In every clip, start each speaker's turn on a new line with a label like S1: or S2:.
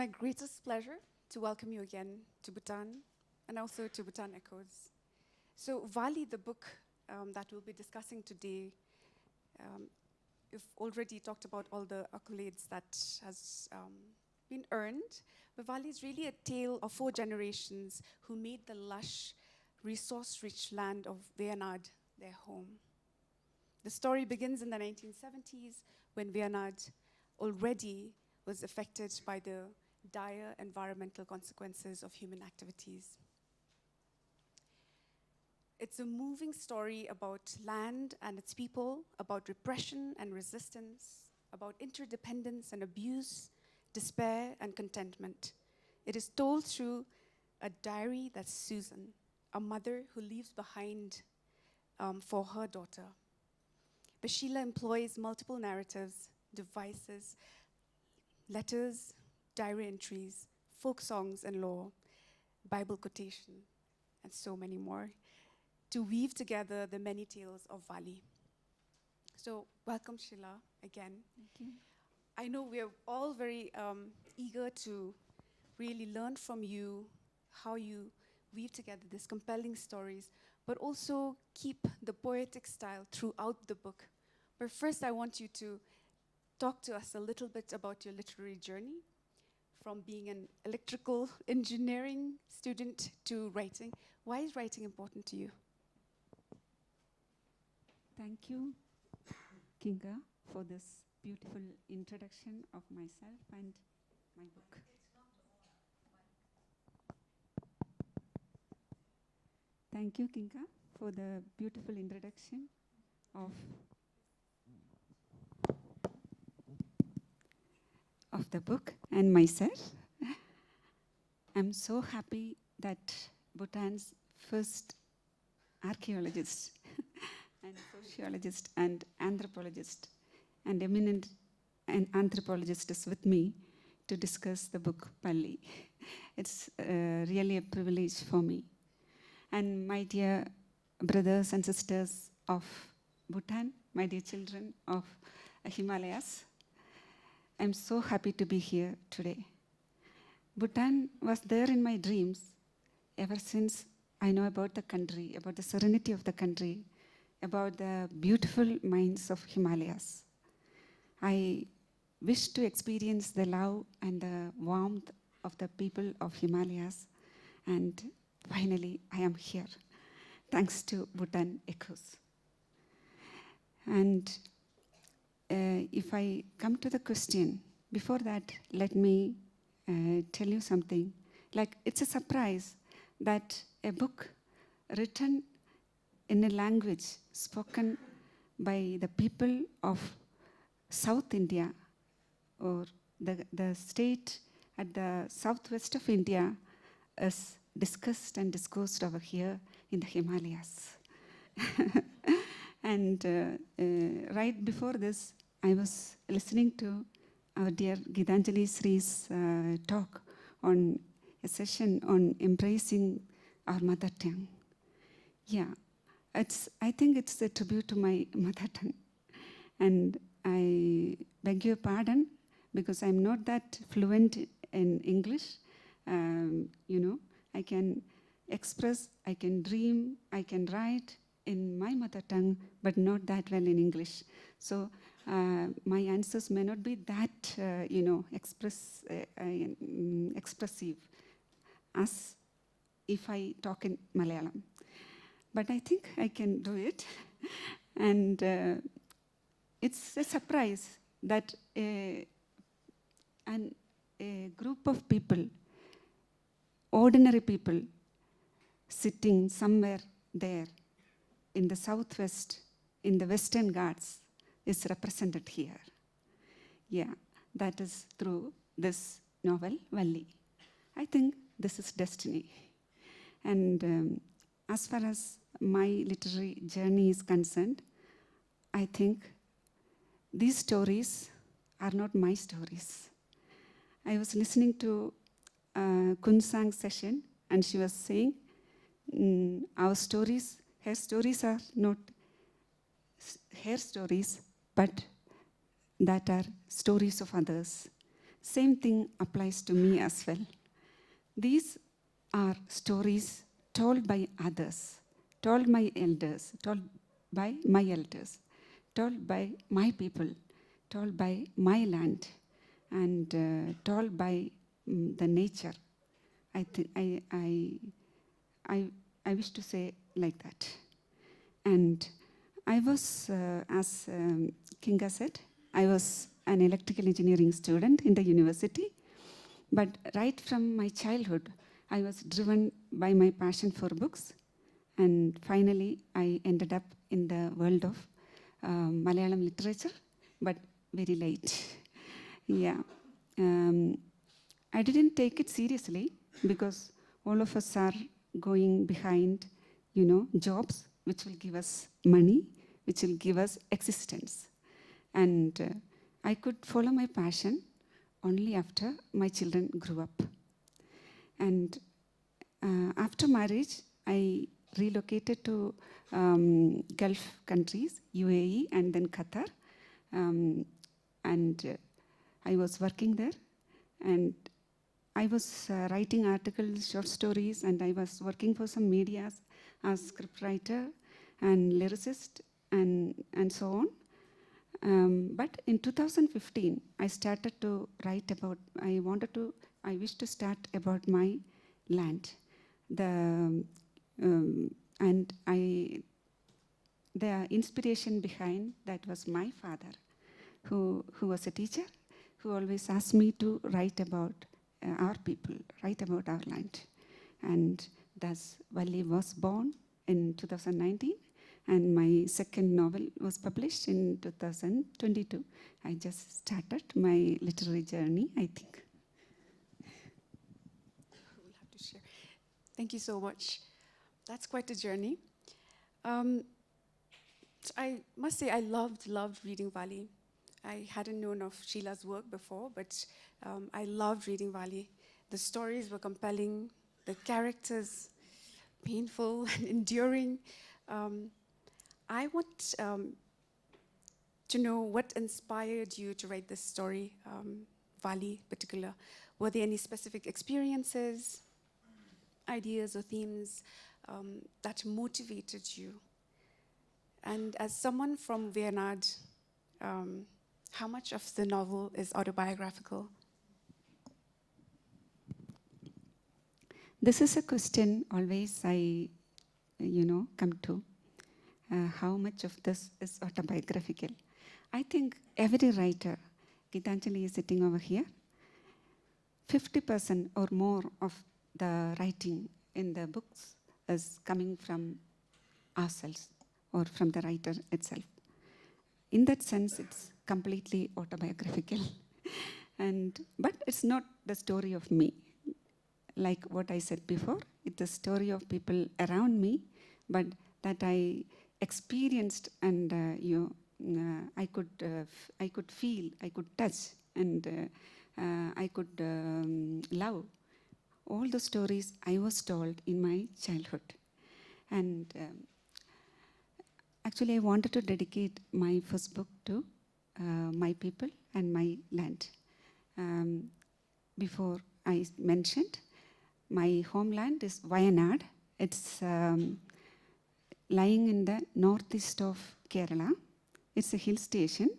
S1: my greatest pleasure to welcome you again to Bhutan and also to Bhutan Echoes. So Vali, the book that we'll be discussing today, you've already talked about all the accolades that has been earned, but Vali is really a tale of 4 generations who made the lush, resource-rich land of Wayanad their home. The story begins in the 1970s when Wayanad already was affected by the dire environmental consequences of human activities. It's a moving story about land and its people, about repression and resistance, about interdependence and abuse, despair and contentment. It is told through a diary that's Susan, a mother who leaves behind for her daughter. But Sheela employs multiple narratives, devices, letters, diary entries, folk songs and lore, Bible quotation, and so many more, to weave together the many tales of Vali. So welcome, Sheela, again.
S2: Thank you.
S1: I know we are all very eager to really learn from you how you weave together these compelling stories, but also keep the poetic style throughout the book. But first, I want you to talk to us a little bit about your literary journey, from being an electrical engineering student to writing. Why is writing important to you?
S2: Thank you, Kuenga, for this beautiful introduction of myself and my book. Thank you, Kuenga, for the beautiful introduction of the book and myself. I'm so happy that Bhutan's first archaeologist and sociologist and anthropologist and eminent anthropologist is with me to discuss the book Palli. It's really a privilege for me. And my dear brothers and sisters of Bhutan, my dear children of Himalayas, I'm so happy to be here today. Bhutan was there in my dreams ever since I know about the country, about the serenity of the country, about the beautiful mines of Himalayas. I wish to experience the love and the warmth of the people of Himalayas, and finally I am here, thanks to Bhutan Echoes. And if I come to the question, before that, let me tell you something. Like, it's a surprise that a book written in a language spoken by the people of South India, or the state at the southwest of India, is discussed and discoursed over here in the Himalayas. And right before this, I was listening to our dear Gitanjali Sri's talk on a session on embracing our mother tongue. Yeah, I think it's a tribute to my mother tongue. And I beg your pardon, because I'm not that fluent in English. I can express, I can dream, I can write in my mother tongue, but not that well in English. So my answers may not be that, expressive as if I talk in Malayalam. But I think I can do it. And it's a surprise that a group of people, ordinary people, sitting somewhere there in the southwest, in the Western Ghats, is represented here. Yeah, that is through this novel, Valli. I think this is destiny. And as far as my literary journey is concerned, I think these stories are not my stories. I was listening to Kun Sang's session, and she was saying, her stories are not her stories, but that are stories of others. same thing applies to me as well. These are stories told by others, told by elders, told by my elders, told by my people, told by my land, and told by the nature. I think I wish to say like that. And I was, as Kinga said, I was an electrical engineering student in the university. But right from my childhood, I was driven by my passion for books. And finally, I ended up in the world of Malayalam literature, but very late. Yeah. I didn't take it seriously because all of us are going behind, jobs which will give us money, which will give us existence. And I could follow my passion only after my children grew up. And after marriage, I relocated to Gulf countries, UAE and then Qatar. And I was working there. And I was writing articles, short stories, and I was working for some medias as scriptwriter and lyricist and so on. But in 2015, I started to write about, I wished to start about my land. The inspiration behind that was my father, who was a teacher, who always asked me to write about our people, write about our land. And thus, Valli was born in 2019, and my second novel was published in 2022. I just started my literary journey, I think.
S1: We'll have to share. Thank you so much. That's quite a journey. So I must say I loved reading Valli. I hadn't known of Sheela's work before, but I loved reading Valli. The stories were compelling, the characters painful and enduring. I want to know what inspired you to write this story, Valli in particular. Were there any specific experiences, ideas or themes that motivated you? And as someone from Wayanad, how much of the novel is autobiographical?
S2: This is a question always I, come to. How much of this is autobiographical? I think every writer, Gitanjali is sitting over here, 50% or more of the writing in the books is coming from ourselves or from the writer itself. In that sense, it's completely autobiographical. But it's not the story of me. Like what I said before, it's the story of people around me, but that I experienced and I could feel, I could touch, and I could love. All the stories I was told in my childhood. And actually, I wanted to dedicate my first book to my people and my land. Before I mentioned, my homeland is Wayanad. It's lying in the northeast of Kerala. It's a hill station,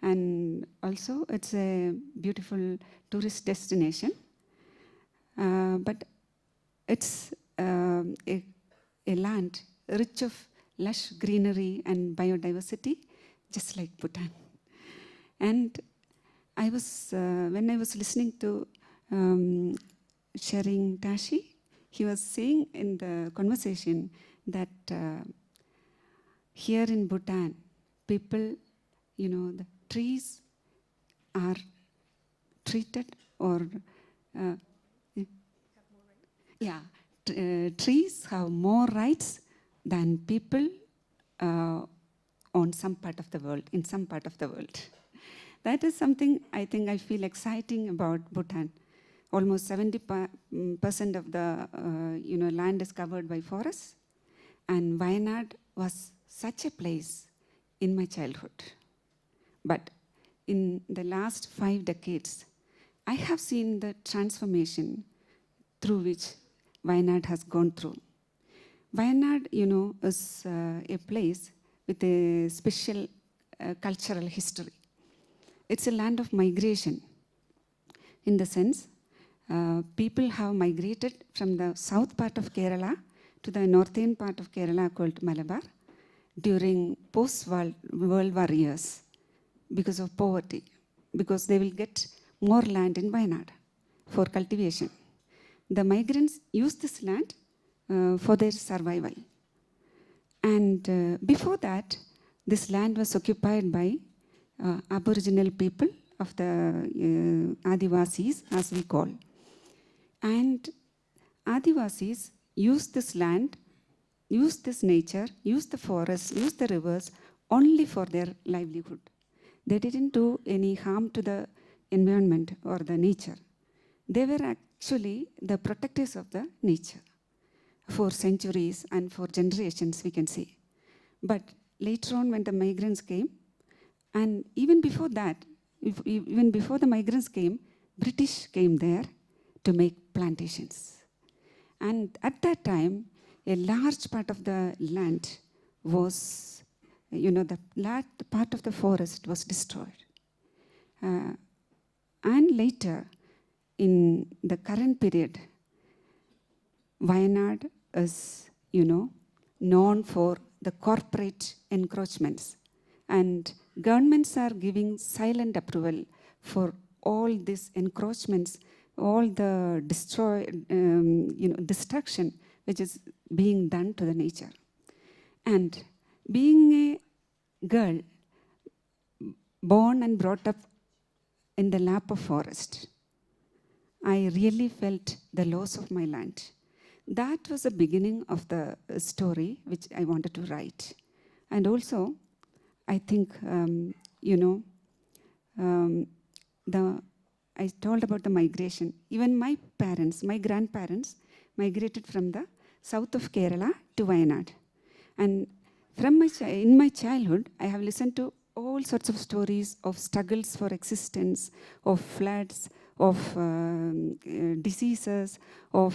S2: and also it's a beautiful tourist destination. But it's a land rich of lush greenery and biodiversity, just like Bhutan. And I was, when I was listening to Sharing Tashi, he was saying in the conversation that here in Bhutan, people, the trees are treated or trees have more rights than people on some part of the world, in some part of the world. That is something I think I feel exciting about Bhutan. Almost 70% of the land is covered by forests, and Wayanad was such a place in my childhood. But in the last 5 decades, I have seen the transformation through which Wayanad has gone through. Wayanad, is a place with a special cultural history. It's a land of migration, in the sense people have migrated from the south part of Kerala to the northern part of Kerala called Malabar during post-World War years because of poverty, because they will get more land in Wayanad for cultivation. The migrants use this land for their survival. And before that, this land was occupied by Aboriginal people of the Adivasis, as we call. And Adivasis used this land, used this nature, used the forests, used the rivers only for their livelihood. They didn't do any harm to the environment or the nature. They were actually the protectors of the nature for centuries and for generations, we can say. But later on, when the migrants came, and even before that, even before the migrants came, British came there to make plantations. And at that time, a large part of the land was, the large part of the forest was destroyed. And later, in the current period, Wayanad is, known for the corporate encroachments. And governments are giving silent approval for all these encroachments, all the destruction which is being done to the nature. And being a girl born and brought up in the lap of forest, I really felt the loss of my land. That was the beginning of the story which I wanted to write. And also, I think, I told about the migration. Even my parents, my grandparents, migrated from the south of Kerala to Wayanad. And in my childhood, I have listened to all sorts of stories of struggles for existence, of floods, of diseases, of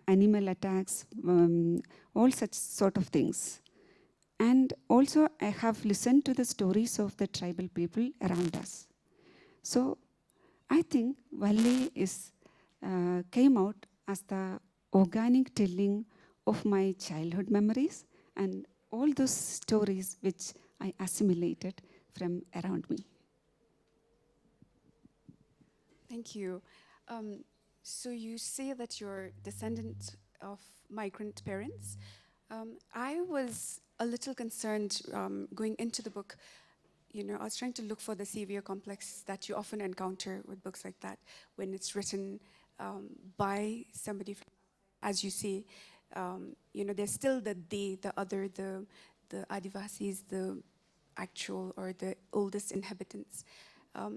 S2: animal attacks, all such sort of things. And also, I have listened to the stories of the tribal people around us. So, I think Valli came out as the organic telling of my childhood memories and all those stories which I assimilated from around me.
S1: Thank you. So you say that you're descendant of migrant parents. I was a little concerned going into the book. I was trying to look for the savior complex that you often encounter with books like that when it's written by somebody, as you say, there's still the they, the other, the Adivasis, the actual or the oldest inhabitants.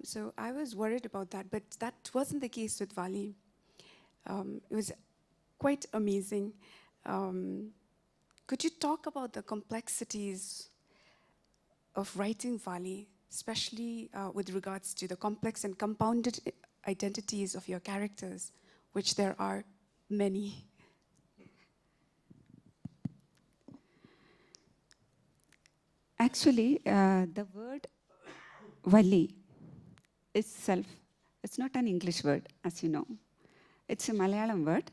S1: So I was worried about that, but that wasn't the case with Valli. It was quite amazing. Could you talk about the complexities of writing Valli, especially with regards to the complex and compounded identities of your characters, which there are many?
S2: Actually, the word Valli itself, it's not an English word, as you know. It's a Malayalam word.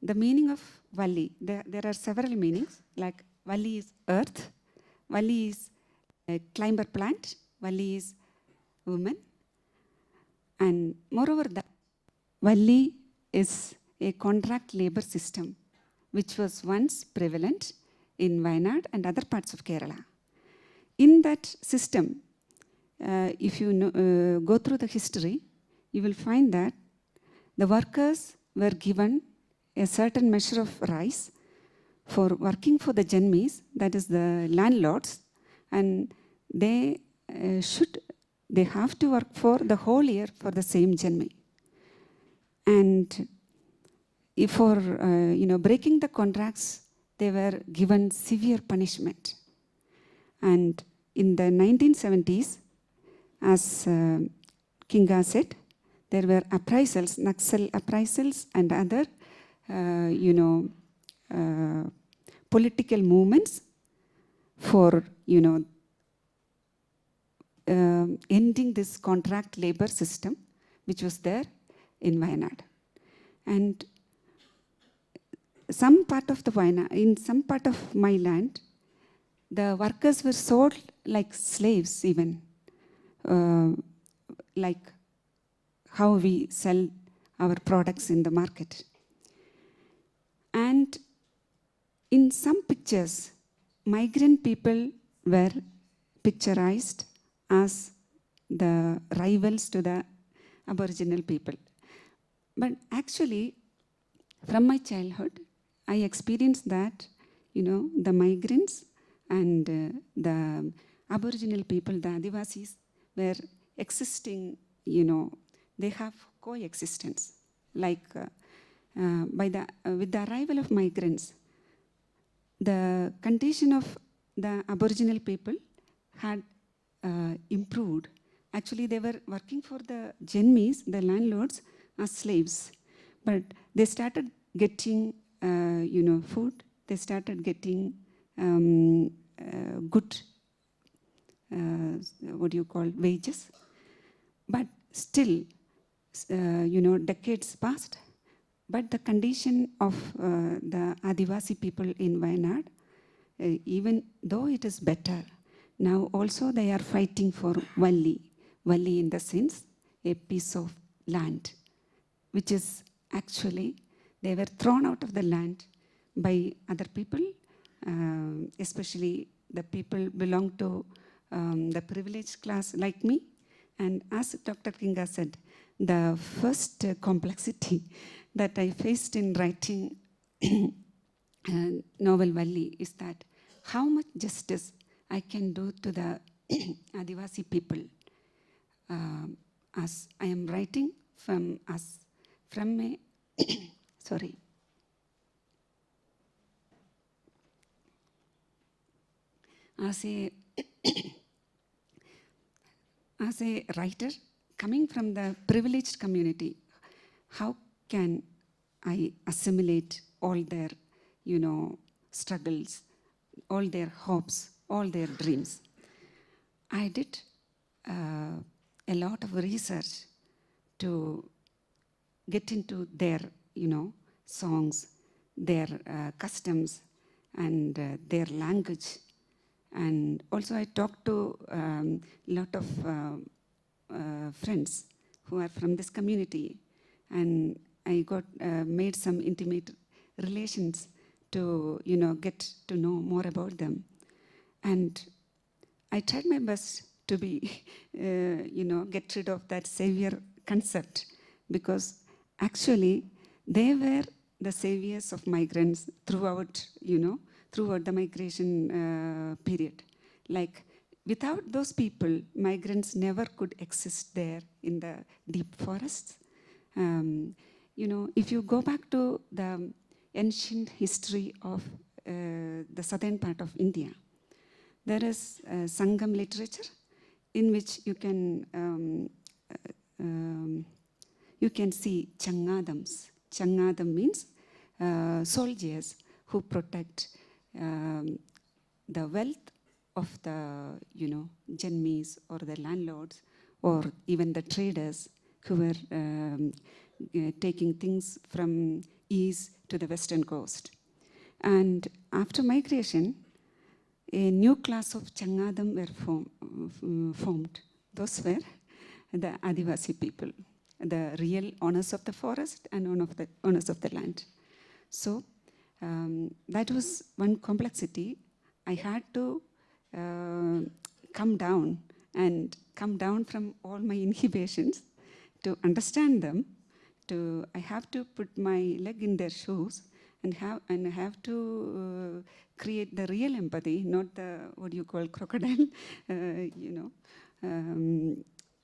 S2: The meaning of Valli, there are several meanings, like Valli is earth, Valli is a climber plant, Valli is woman. And moreover, Valli is a contract labor system, which was once prevalent in Wayanad and other parts of Kerala. In that system, if you go through the history, you will find that the workers were given a certain measure of rice for working for the Janmis, that is the landlords, and they have to work for the whole year for the same Janmi. And if for breaking the contracts, they were given severe punishment. And in the 1970s, as Kuenga said, there were appraisals, Naxal appraisals and other, political movements for, ending this contract labor system, which was there in Wayanad. And some part of in some part of my land, the workers were sold like slaves even, like how we sell our products in the market. And in some pictures, migrant people were picturized as the rivals to the Aboriginal people. But actually, from my childhood, I experienced that, the migrants and the Aboriginal people, the Adivasis, were existing, they have coexistence. Like with the arrival of migrants, the condition of the Aboriginal people had improved. Actually, they were working for the Genmis, the landlords, as slaves. But they started getting, food. They started getting good, wages. But still, decades passed. But the condition of the Adivasi people in Wayanad, even though it is better, now also they are fighting for Valli. Valli in the sense, a piece of land, which is actually, they were thrown out of the land by other people, especially the people belong to the privileged class like me. And as Dr. Kuenga said, the first complexity that I faced in writing novel Valli is that how much justice I can do to the Adivasi people, as I am writing from a sorry. As a writer coming from the privileged community, how can I assimilate all their, struggles, all their hopes, all their dreams? I did a lot of research to get into their, songs, their customs, and their language. And also I talked to a lot of friends who are from this community, and I got made some intimate relations to, get to know more about them. And I tried my best to be, get rid of that savior concept, because actually they were the saviors of migrants throughout, throughout the migration period. Like, without those people, migrants never could exist there in the deep forests. If you go back to the ancient history of the southern part of India, there is Sangam literature in which you can see Changadams. Changadam means soldiers who protect the wealth of the, Janmis or the landlords or even the traders who were taking things from east to the western coast. And after migration, a new class of Changadam were formed. Those were the Adivasi people, the real owners of the forest and owners of the land. So that was one complexity. I had to come down from all my inhibitions to understand them. I have to put my leg in their shoes and have to create the real empathy, not the crocodile,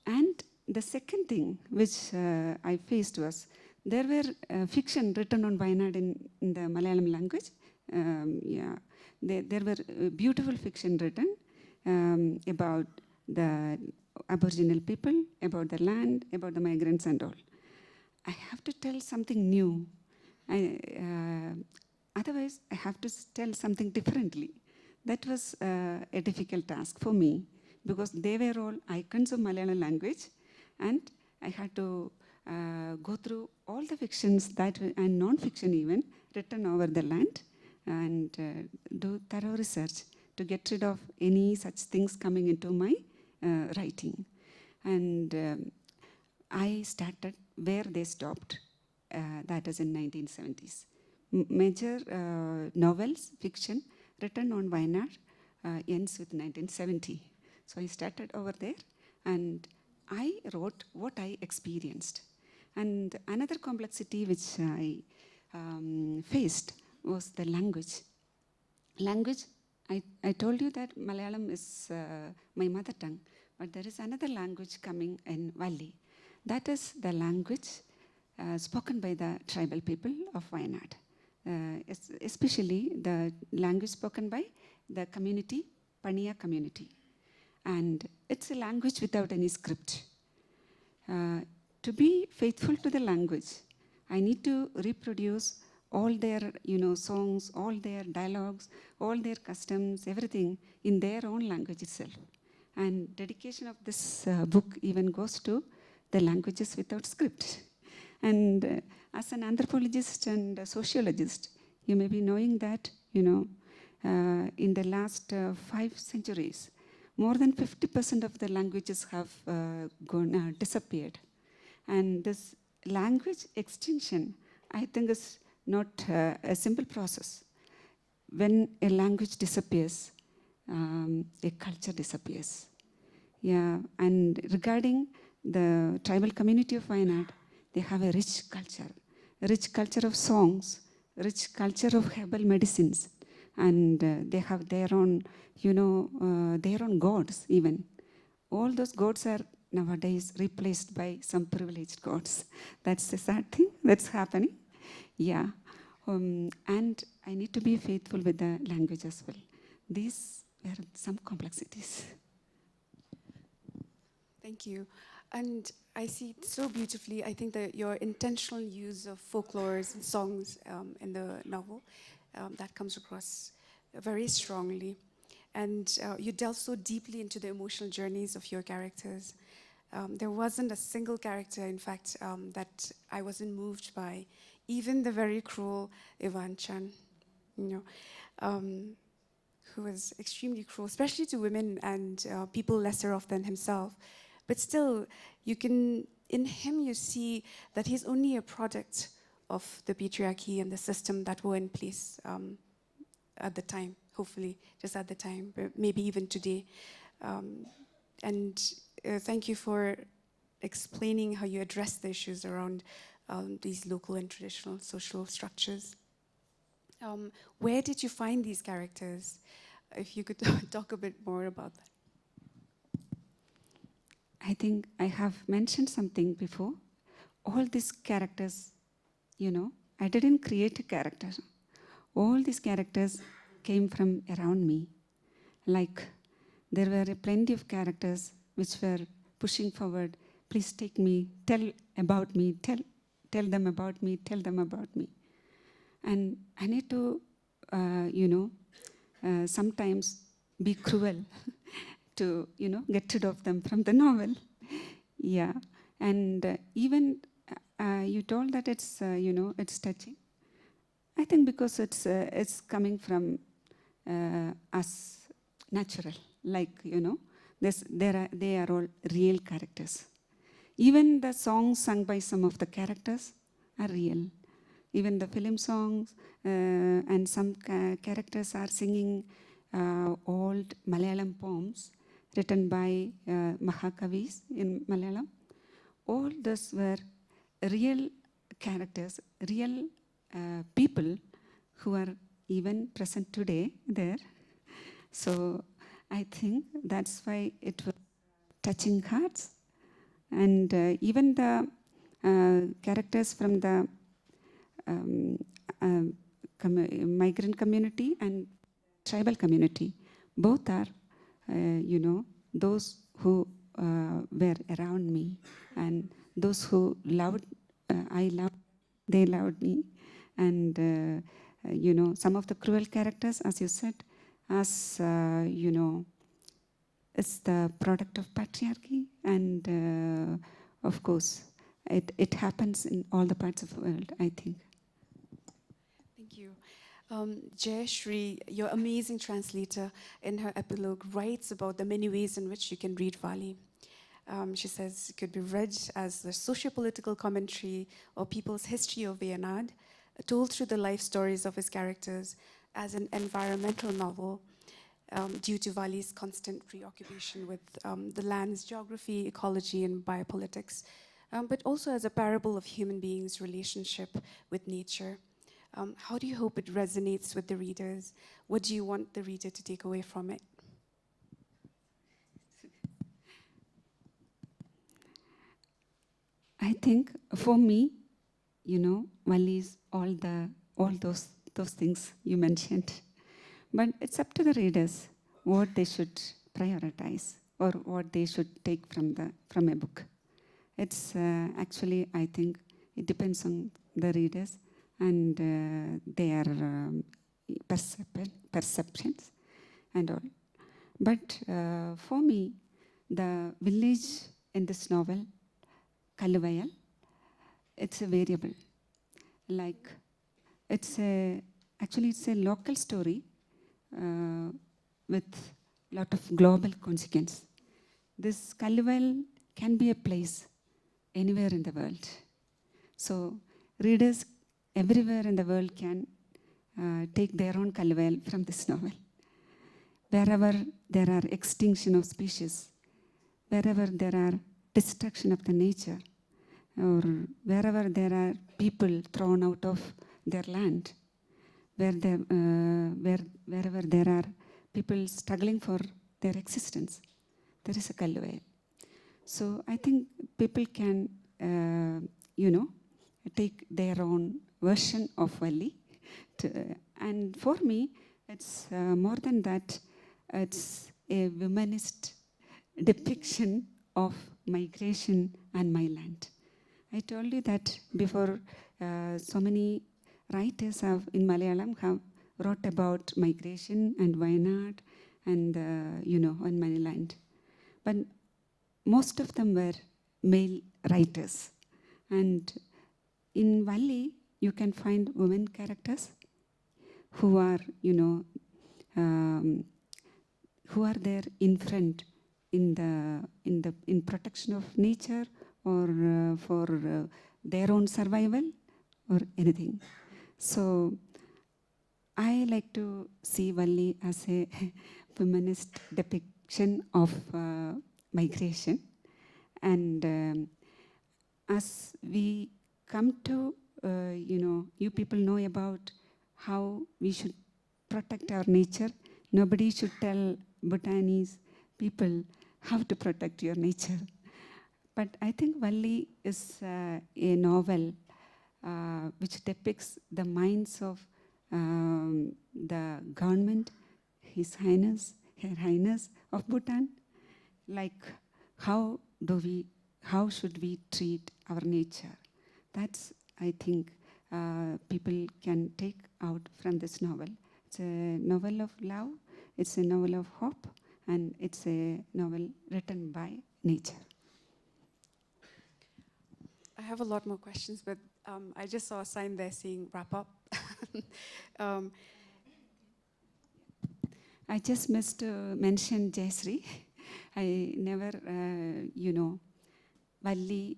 S2: And the second thing which I faced was, there were fiction written on Wayanad in the Malayalam language. There were beautiful fiction written about the Aboriginal people, about the land, about the migrants and all. I have to tell something new. Otherwise, I have to tell something differently. That was a difficult task for me because they were all icons of Malayalam language, and I had to go through all the fictions and non-fiction even written over the land and do thorough research to get rid of any such things coming into my writing. And I started where they stopped, that is in 1970s. Major novels, fiction, written on Wayanad ends with 1970. So I started over there and I wrote what I experienced. And another complexity which I faced was the language. Language, I told you that Malayalam is my mother tongue, but there is another language coming in Valley. That is the language spoken by the tribal people of Wayanad. Especially the language spoken by the community, Paniya community. And it's a language without any script. To be faithful to the language, I need to reproduce all their songs, all their dialogues, all their customs, everything in their own language itself. And dedication of this book even goes to the languages without script. And as an anthropologist and a sociologist, you may be knowing that, in the last 5 centuries, more than 50% of the languages have disappeared. And this language extinction, I think, is not a simple process. When a language disappears, a culture disappears. Yeah, and regarding the tribal community of Wayanad, they have a rich culture of songs, rich culture of herbal medicines, and they have their own, their own gods even. All those gods are nowadays replaced by some privileged gods. That's the sad thing that's happening. Yeah, and I need to be faithful with the language as well. These are some complexities.
S1: Thank you. And I see it so beautifully. I think that your intentional use of folklores and songs in the novel, that comes across very strongly. And you delve so deeply into the emotional journeys of your characters. There wasn't a single character, in fact, that I wasn't moved by. Even the very cruel Ivan Chan, who was extremely cruel, especially to women and people lesser off than himself. But still, in him you see that he's only a product of the patriarchy and the system that were in place at the time, hopefully, just at the time, but maybe even today. And thank you for explaining how you address the issues around these local and traditional social structures. Where did you find these characters? If you could talk a bit more about that.
S2: I think I have mentioned something before. All these characters, I didn't create a character. All these characters came from around me. Like, there were plenty of characters which were pushing forward. Please take me, tell about me, tell them about me, tell them about me. And I need to, sometimes be cruel to, get rid of them from the novel. Yeah, and even you told that it's, it's touching. I think because it's coming from us natural, like, they are all real characters. Even the songs sung by some of the characters are real. Even the film songs and some characters are singing old Malayalam poems written by Mahakavis in Malayalam. All those were real characters, real people who are even present today there. So I think that's why it was touching hearts. And even the characters from the migrant community and tribal community, both are, those who were around me, and those who loved, I loved, they loved me. And some of the cruel characters, as you said, as it's the product of patriarchy, and of course, it happens in all the parts of the world, I think.
S1: Thank you. Jayashri, your amazing translator, in her epilogue, writes about the many ways in which you can read Vali. She says it could be read as a socio-political commentary or people's history of Wayanad, told through the life stories of his characters, as an environmental novel, due to Vali's constant preoccupation with the land's geography, ecology, and biopolitics, but also as a parable of human beings' relationship with nature. How do you hope it resonates with the readers? What do you want the reader to take away from it?
S2: I think for me, Vali is all those things you mentioned. But it's up to the readers what they should prioritize or what they should take from a book. It's actually, I think, it depends on the readers and their perceptions and all. But for me, the village in this novel, Kalluvayal, it's a variable. Like, it's a local story with a lot of global consequence. This Kalluvayal can be a place anywhere in the world. So readers everywhere in the world can take their own Kalluvayal from this novel. Wherever there are extinction of species, wherever there are destruction of the nature, or wherever there are people thrown out of their land, wherever there are people struggling for their existence, there is a Kalluvayal. So I think people can, take their own version of Vali. And for me, it's more than that. It's a womanist depiction of migration and my land. I told you that before. So many writers in Malayalam have wrote about migration and Wayanad and on my land. But most of them were male writers. And in Vali, you can find women characters who are, who are there in front in protection of nature or for their own survival or anything. So I like to see Vali as a feminist depiction of migration. And as we come to, you people know about how we should protect our nature. Nobody should tell Bhutanese people how to protect your nature. But I think Vali is a novel which depicts the minds of the government, His Highness, Her Highness of Bhutan. Like how should we treat our nature? That's, I think, people can take out from this novel. It's a novel of love, it's a novel of hope, and it's a novel written by nature.
S1: I have a lot more questions, but I just saw a sign there saying wrap up.
S2: I just missed to mention Jayasri. I never, Vali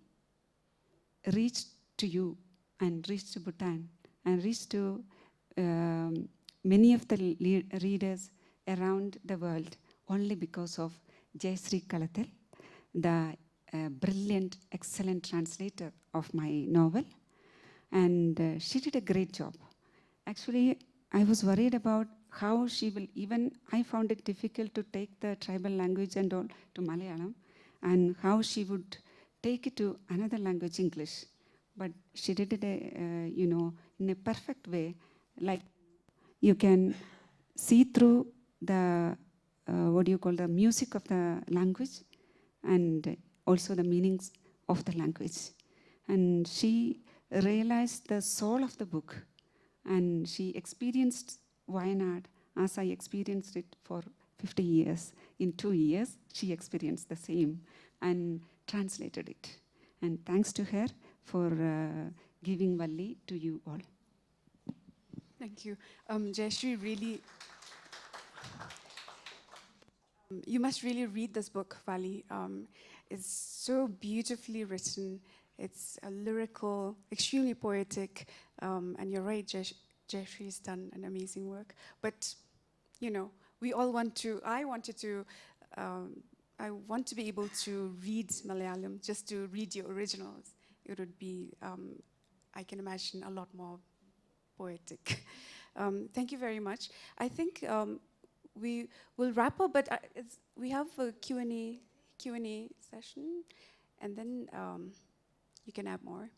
S2: reached to you and reached to Bhutan and reached to many of the readers around the world only because of Jayasri Kalathil, the brilliant, excellent translator of my novel. And she did a great job. Actually, I was worried about how she will, even I found it difficult to take the tribal language and all to Malayalam, and how she would take it to another language, English. But she did it, in a perfect way. Like you can see through the, the music of the language, and also the meanings of the language. And she realized the soul of the book, and she experienced Wayanad as I experienced it for 50 years. In 2 years, she experienced the same and translated it. And thanks to her for giving Valli to you all.
S1: Thank you. Jayashree, really, you must really read this book, Vali. It's so beautifully written. It's lyrical, extremely poetic, and you're right, Jayashree's done an amazing work. But, you know, we all want to, I want to be able to read Malayalam, just to read your originals. It would be, I can imagine, a lot more poetic. Thank you very much. I think we will wrap up, but we have a Q&A session, and then you can add more.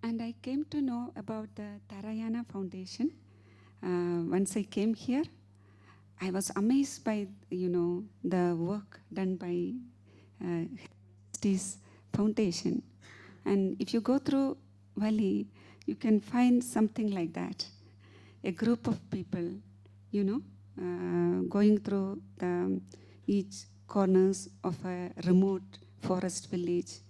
S2: And I came to know about the Tarayana Foundation. Once I came here, I was amazed by, the work done by this foundation. And if you go through Valley, you can find something like that. A group of people, going through each corners of a remote forest village,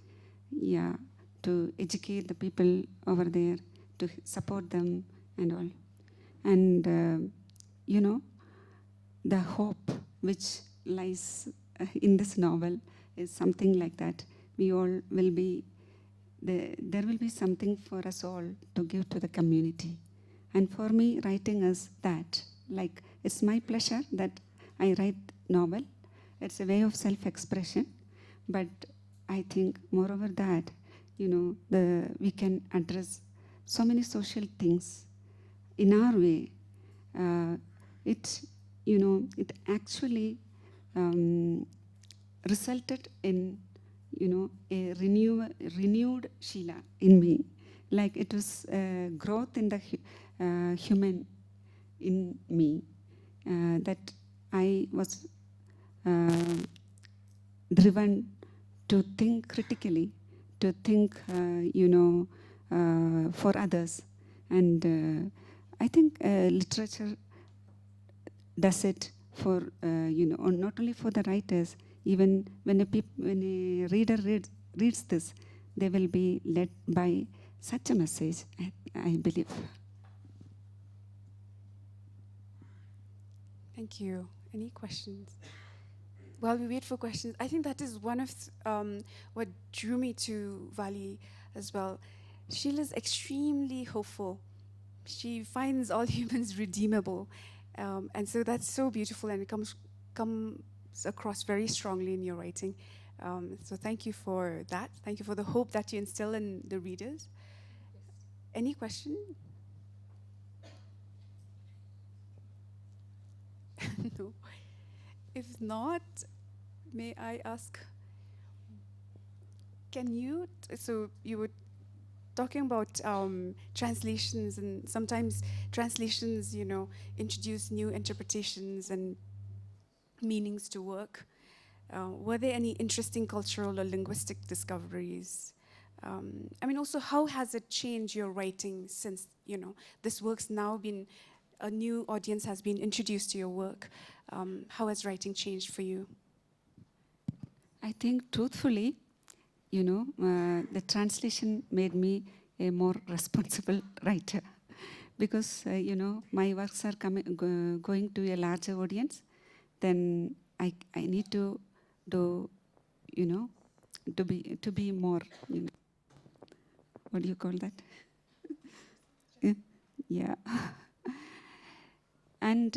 S2: to educate the people over there, to support them and all. And, the hope which lies in this novel is something like that. We all will be, there will be something for us all to give to the community. And for me, writing is that. Like, it's my pleasure that I write novel. It's a way of self-expression. But I think, moreover that, we can address so many social things in our way. It actually resulted in, a renewed Sheela in me. Like, it was growth in the human in me, that I was driven to think critically, to think, for others. And I think literature does it for, not only for the writers, even when a reader reads this, they will be led by such a message, I believe.
S1: Thank you. Any questions? While we wait for questions, I think that is one of what drew me to Vali as well. Sheila's extremely hopeful. She finds all humans redeemable. And so that's so beautiful, and it comes across very strongly in your writing. So thank you for that. Thank you for the hope that you instill in the readers. Any question? No. If not, may I ask, can you, so you were talking about translations, and sometimes translations, introduce new interpretations and meanings to work. Were there any interesting cultural or linguistic discoveries? Also, how has it changed your writing since, this work's now been, a new audience has been introduced to your work? How has writing changed for you?
S2: I think, truthfully, the translation made me a more responsible writer, because my works are going to a larger audience. Then I need to do, to be more, what do you call that? Yeah. And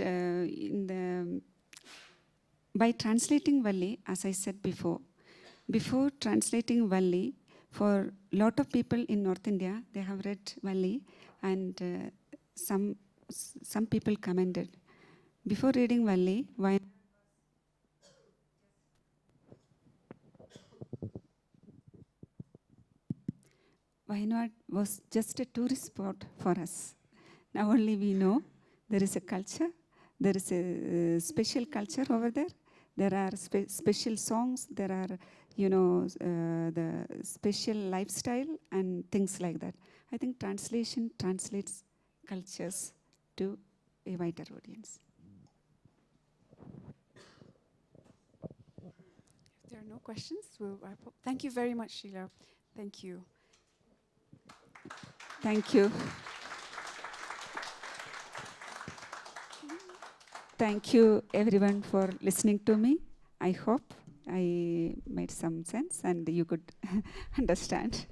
S2: by translating Valli, as I said before translating Valli, for a lot of people in North India, they have read Valli, and some people commented. Before reading Valli, Wayanad was just a tourist spot for us. Now only we know there is a culture, There is a special culture over there. There are special songs. There are, the special lifestyle and things like that. I think translation translates cultures to a wider audience.
S1: If there are no questions, we'll wrap up. Thank you very much, Sheela. Thank you.
S2: Thank you. Thank you, everyone, for listening to me. I hope I made some sense and you could understand.